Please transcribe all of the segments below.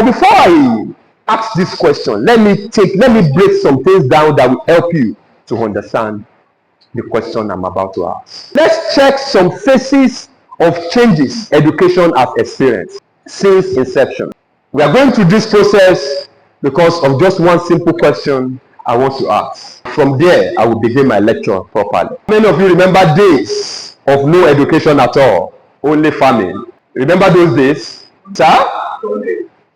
But before I ask this question, let me break some things down that will help you to understand the question I'm about to ask. Let's check some phases of changes education has experienced since inception. We are going through this process because of just one simple question I want to ask. From there, I will begin my lecture properly. Many of you remember days of no education at all, only farming. Remember those days? Sir?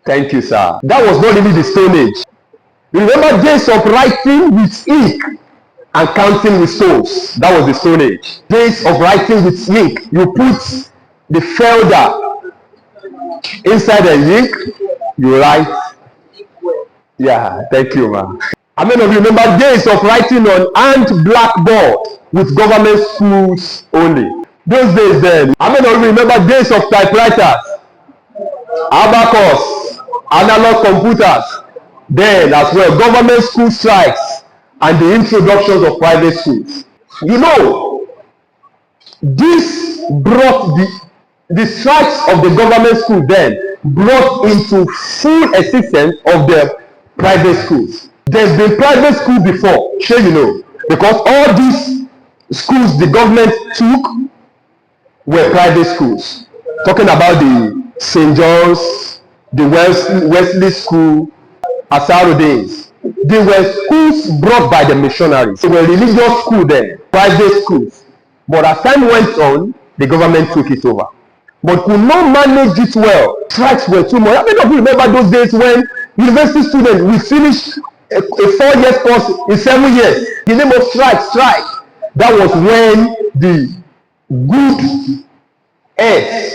Thank you, sir. That was not really the Stone Age. You remember days of writing with ink and counting with stones? That was the Stone Age. Days of writing with ink. You put the felder inside the ink, you write. Yeah, thank you, man. How many of you remember days of writing on hand blackboard with government schools only? Those days then. How many of you remember days of typewriters, abacus, analog computers? Then as well, government school strikes and the introductions of private schools. You know, this brought the strikes of the government school then brought into full existence of the private schools. There's been private school before, sure you know, because all these schools the government took were private schools. Talking about the St. John's, the Wesley School, Asarudins. They were schools brought by the missionaries. They were religious schools then, private schools. But as time went on, the government took it over. But could not manage it well. Strikes were too much. How many of you remember those days when university students will finish a 4-year course in 7 years? The name of strike. That was when the good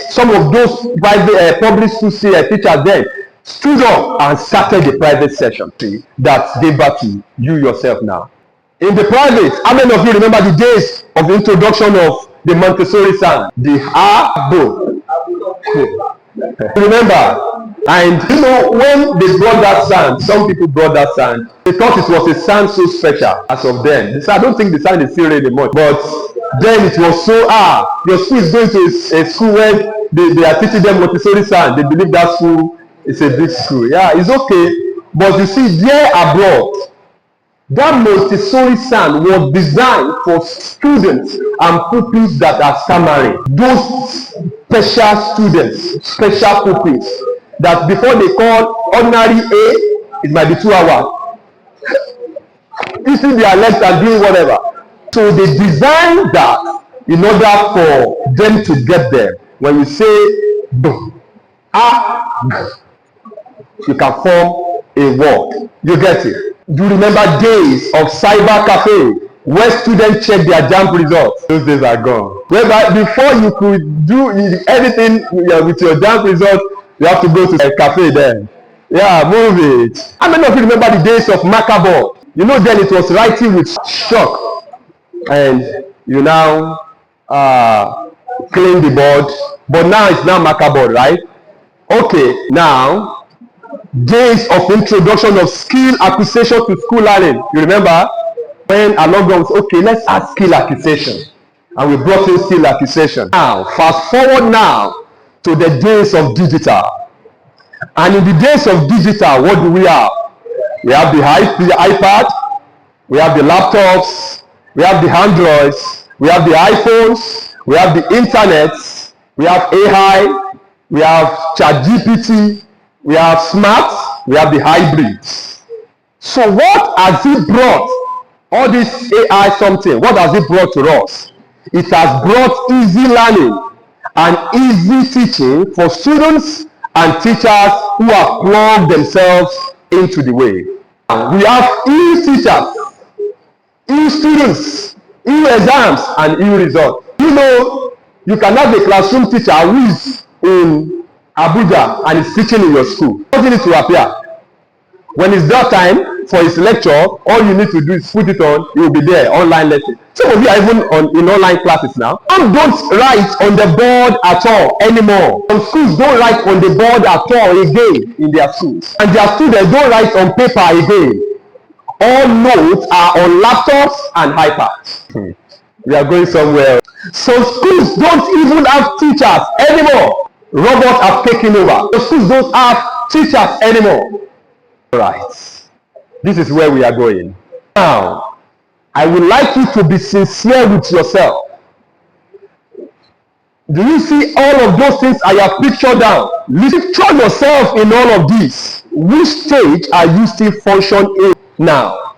some of those private public school teachers then stood up and started the private section that gave back to you yourself now. In the private, how many of you remember the days of the introduction of the Montessori sound? The A-bo. Remember? And you know, when they brought that sound, some people brought that sound, they thought it was a sound so special as of then. I don't think the sound is still really much, but then it was so, your school is going to a school where they are teaching them Montessori sound. They believe that school is a big school. Yeah, it's okay. But you see, there abroad, that Montessori sound was designed for students and pupils that are stammering. Those special students, special pupils, that before they call ordinary A, it might be 2 hours. You see their legs and doing whatever. So they designed that in order for them to get there. When you say boom, you can form a word. You get it? Do you remember days of cyber cafe where students check their JAMB results? Those days are gone. Whereby before you could do anything with your JAMB result, you have to go to a cafe then. Yeah, move it. How many of you remember the days of marker board? You know, then it was writing with chalk, and you now clean the board, but now it's now marker board, right? Okay, now days of introduction of skill acquisition to school learning. You remember when along comes, okay, let's add skill acquisition, and we brought in skill acquisition. Now fast forward now to the days of digital, and in the days of digital, what do we have? We have the iPad, we have the laptops, we have the Androids, we have the iPhones, we have the internet, we have AI, we have ChatGPT, we have smart, we have the hybrids. So what has it brought? All this AI something, what has it brought to us? It has brought easy learning and easy teaching for students and teachers who have plugged themselves into the way. We have e-teachers, e-students, e-exams, and e-results. You know, you can have a classroom teacher who is in Abuja and is teaching in your school. He doesn't need to appear. When it's that time for his lecture, all you need to do is put it on, you will be there, online lesson. Some of you are even in online classes now. Some don't write on the board at all anymore. Some schools don't write on the board at all again in their schools. And their students don't write on paper again. All notes are on laptops and iPads. We are going somewhere. Some schools don't even have teachers anymore. Robots have taken over. The schools don't have teachers anymore. Right. This is where we are going. Now, I would like you to be sincere with yourself. Do you see all of those things I have pictured down? Picture yourself in all of this. Which stage are you still functioning in now?